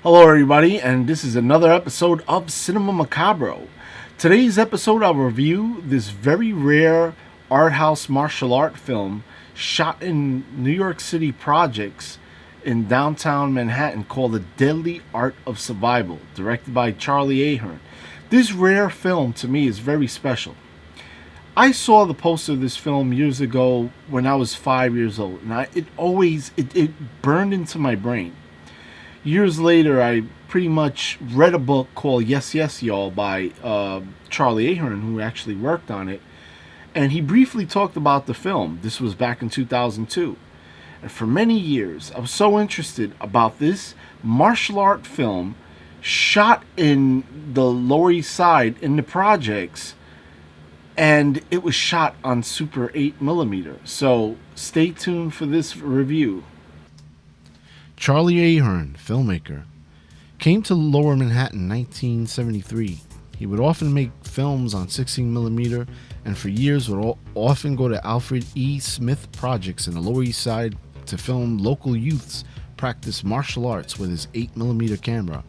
Hello, everybody, and this is another episode of Cinema Macabro. Today's episode, I'll review this very rare art house martial art film shot in New York City projects in downtown Manhattan called The Deadly Art of Survival, directed by Charlie Ahearn. This rare film, to me, is very special. I saw the poster of this film years ago when I was 5 years old, and it burned into my brain. Years later, I pretty much read a book called Yes, Yes, Y'all by Charlie Ahearn, who actually worked on it. And he briefly talked about the film. This was back in 2002. And for many years, I was so interested about this martial art film shot in the Lower East Side in the projects. And it was shot on Super 8mm. So stay tuned for this review. Charlie Ahearn, filmmaker, came to Lower Manhattan in 1973. He would often make films on 16mm and for years would often go to Alfred E. Smith projects in the Lower East Side to film local youths practice martial arts with his 8mm camera.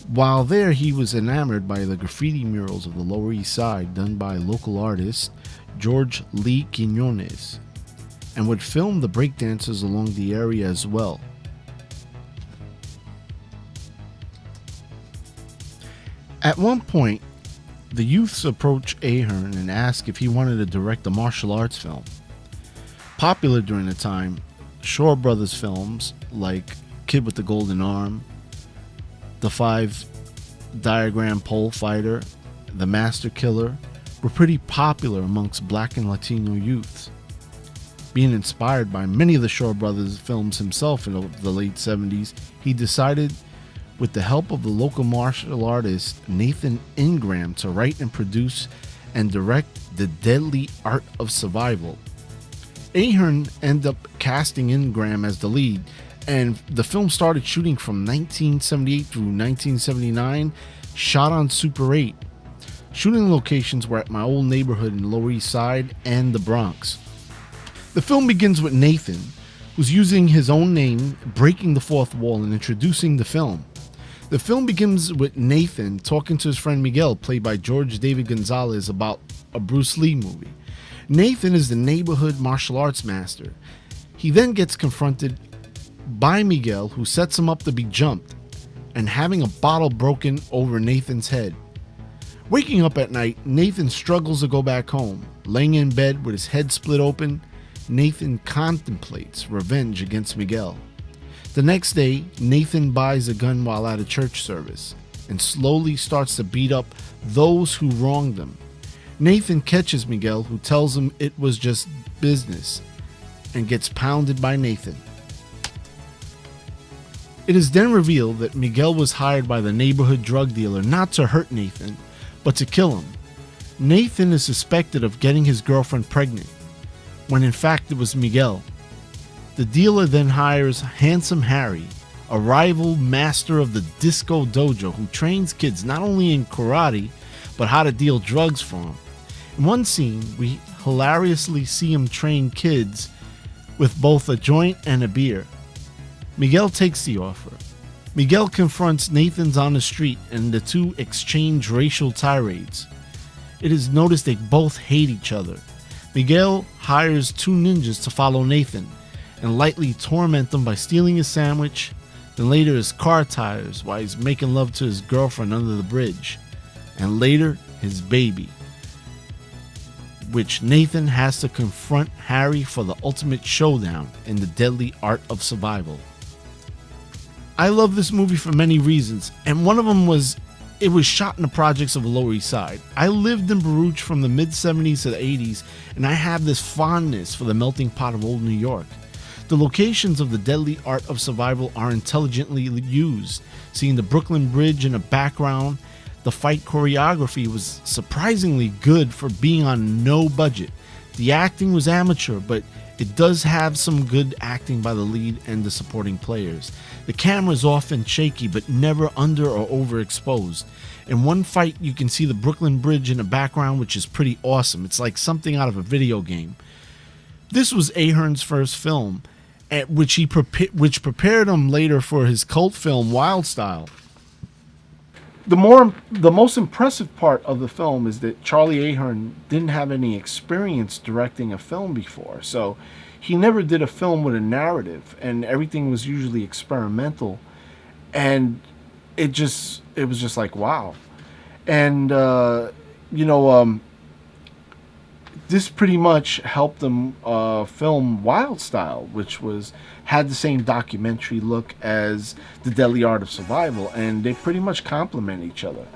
While there, he was enamored by the graffiti murals of the Lower East Side done by local artist George Lee Quinones, and would film the breakdancers along the area as well. At one point, the youths approached Ahearn and asked if he wanted to direct a martial arts film. Popular during the time, Shaw Brothers films like Kid with the Golden Arm, The Five Diagram Pole Fighter, The Master Killer were pretty popular amongst black and Latino youths. Being inspired by many of the Shaw Brothers films himself in the late 70s, he decided, with the help of the local martial artist Nathan Ingram, to write and produce and direct The Deadly Art of Survival. Ahearn ended up casting Ingram as the lead, and the film started shooting from 1978 through 1979, shot on Super 8. Shooting locations were at my old neighborhood in the Lower East Side and the Bronx. The film begins with Nathan, who's using his own name, breaking the fourth wall and introducing the film. The film begins with Nathan talking to his friend Miguel, played by George David Gonzalez, about a Bruce Lee movie. Nathan is the neighborhood martial arts master. He then gets confronted by Miguel, who sets him up to be jumped and having a bottle broken over Nathan's head. Waking up at night, Nathan struggles to go back home. Laying in bed with his head split open, Nathan contemplates revenge against Miguel. The next day, Nathan buys a gun while at a church service and slowly starts to beat up those who wronged him. Nathan catches Miguel, who tells him it was just business, and gets pounded by Nathan. It is then revealed that Miguel was hired by the neighborhood drug dealer not to hurt Nathan, but to kill him. Nathan is suspected of getting his girlfriend pregnant, when in fact it was Miguel. The dealer then hires Handsome Harry, a rival master of the Disco Dojo, who trains kids not only in karate, but how to deal drugs for him. In one scene, we hilariously see him train kids with both a joint and a beer. Miguel takes the offer. Miguel confronts Nathan's on the street and the two exchange racial tirades. It is noticed they both hate each other. Miguel hires two ninjas to follow Nathan and lightly torment them by stealing his sandwich, then later his car tires while he's making love to his girlfriend under the bridge, and later his baby, which Nathan has to confront Harry for the ultimate showdown in The Deadly Art of Survival. I love this movie for many reasons, and one of them was it was shot in the projects of the Lower East Side. I lived in Baruch from the mid-70s to the 80s, and I have this fondness for the melting pot of old New York. The locations of The Deadly Art of Survival are intelligently used. Seeing the Brooklyn Bridge in the background, the fight choreography was surprisingly good for being on no budget. The acting was amateur, but it does have some good acting by the lead and the supporting players. The camera is often shaky, but never under or overexposed. In one fight, you can see the Brooklyn Bridge in the background, which is pretty awesome. It's like something out of a video game. This was Ahearn's first film, which prepared him later for his cult film Wild Style. The most impressive part of the film is that Charlie Ahearn didn't have any experience directing a film before, so he never did a film with a narrative, and everything was usually experimental, and it was just like wow. And you know, this pretty much helped them film Wild Style, which had the same documentary look as The Deadly Art of Survival, and they pretty much complement each other.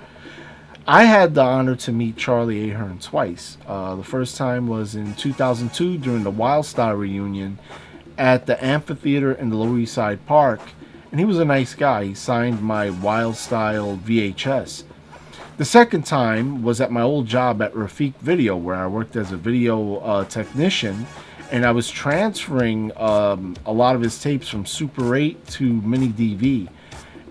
I had the honor to meet Charlie Ahearn twice. The first time was in 2002 during the Wild Style reunion at the amphitheater in the Lower East Side Park, and he was a nice guy. He signed my Wild Style VHS. The second time was at my old job at Rafik Video, where I worked as a video technician, and I was transferring a lot of his tapes from Super 8 to Mini DV,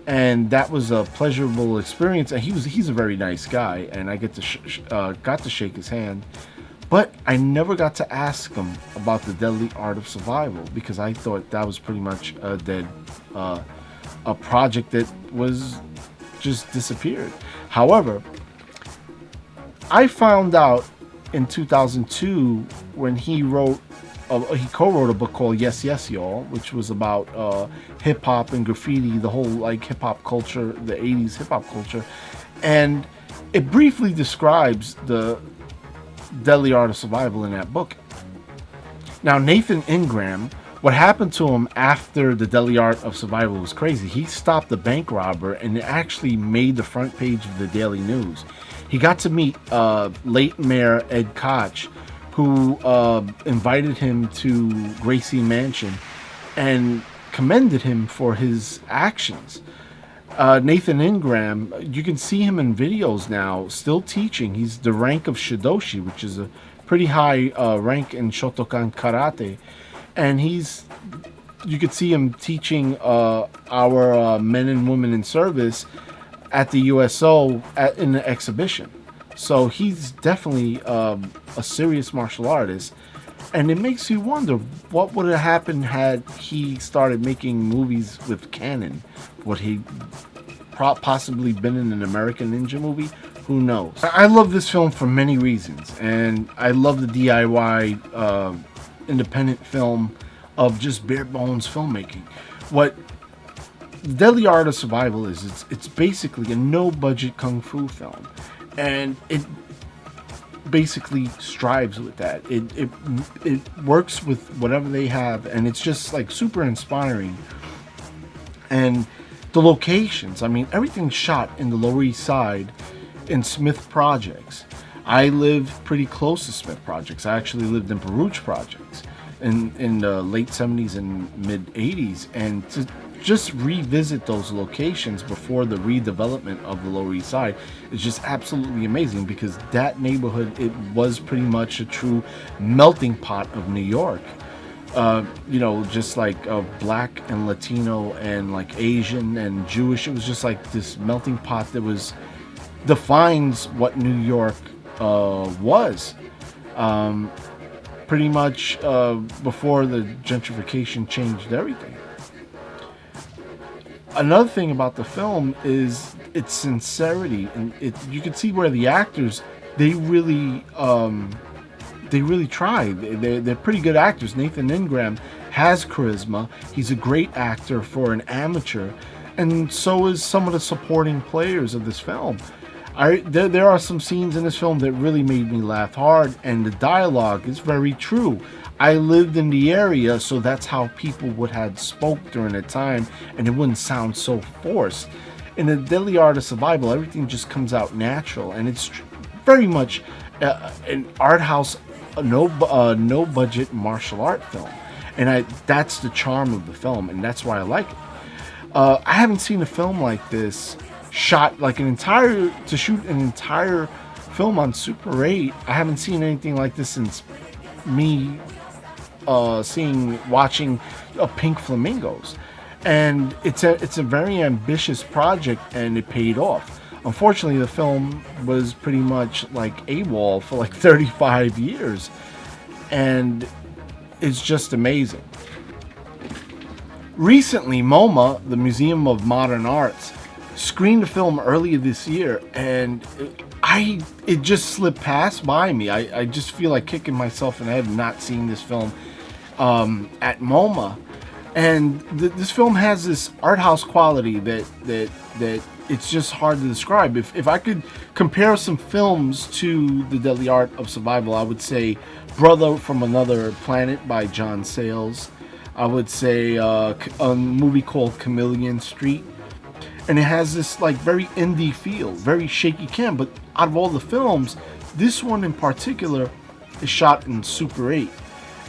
and that was a pleasurable experience. And he's a very nice guy, and I got to shake his hand, but I never got to ask him about The Deadly Art of Survival because I thought that was pretty much a project that was just disappeared. However, I found out in 2002 when he co-wrote a book called Yes Yes Y'all, which was about hip hop and graffiti, the whole like hip hop culture, the 80s hip hop culture, and it briefly describes the Deadly Art of Survival in that book. Now, Nathan Ingram, what happened to him after The Deadly Art of Survival was crazy. He stopped a bank robber and it actually made the front page of the Daily News. He got to meet late Mayor Ed Koch, who invited him to Gracie Mansion and commended him for his actions. Nathan Ingram, you can see him in videos now, still teaching. He's the rank of Shidoshi, which is a pretty high rank in Shotokan Karate. And you could see him teaching our men and women in service at the USO in the exhibition. So he's definitely a serious martial artist. And it makes you wonder what would have happened had he started making movies with Canon. Would he possibly been in an American Ninja movie? Who knows? I love this film for many reasons. And I love the DIY independent film of just bare bones filmmaking. What The Deadly Art of Survival is, it's basically a no budget kung fu film, and it basically strives with that. It works with whatever they have, and it's just like super inspiring. And the locations, I mean, everything's shot in the Lower East Side in Smith Projects. I live pretty close to Smith Projects. I actually lived in Baruch Projects in the late 70s and mid 80s, and to just revisit those locations before the redevelopment of the Lower East Side is just absolutely amazing, because that neighborhood, it was pretty much a true melting pot of New York. You know, just like black and Latino and like Asian and Jewish. It was just like this melting pot that defines what New York was. Pretty much before the gentrification changed everything. Another thing about the film is its sincerity, and you can see where the actors, they really try. They're pretty good actors. Nathan Ingram has charisma. He's a great actor for an amateur, and so is some of the supporting players of this film. There are some scenes in this film that really made me laugh hard, and the dialogue is very true. I lived in the area, so that's how people would have spoke during the time, and it wouldn't sound so forced. In The Deadly Art of Survival, everything just comes out natural, and it's very much an art house, no budget martial art film, and that's the charm of the film, and that's why I like it. I haven't seen a film like this shot like to shoot an entire film on Super 8. I haven't seen anything like this since me watching Pink Flamingos, and it's a very ambitious project, and it paid off. Unfortunately, the film was pretty much like AWOL for like 35 years, and it's just amazing. Recently, MoMA, the Museum of Modern Arts, screened the film earlier this year, and it just slipped past by me. I just feel like kicking myself in the head not seeing this film at MoMA. And this film has this art house quality that it's just hard to describe. If I could compare some films to The Deadly Art of Survival, I would say Brother from Another Planet by John Sayles. I would say a movie called Chameleon Street. And it has this like very indie feel, very shaky cam. But out of all the films, this one in particular is shot in Super 8.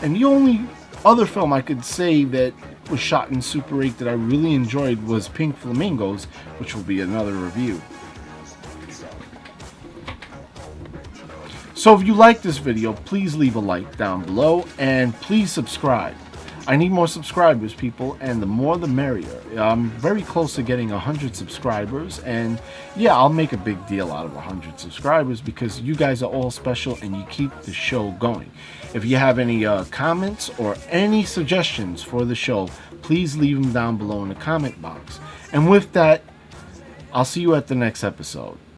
And the only other film I could say that was shot in Super 8 that I really enjoyed was Pink Flamingos, which will be another review. So if you like this video, please leave a like down below and please subscribe. I need more subscribers, people, and the more the merrier. I'm very close to getting 100 subscribers, and yeah, I'll make a big deal out of 100 subscribers because you guys are all special and you keep the show going. If you have any comments or any suggestions for the show, please leave them down below in the comment box. And with that, I'll see you at the next episode.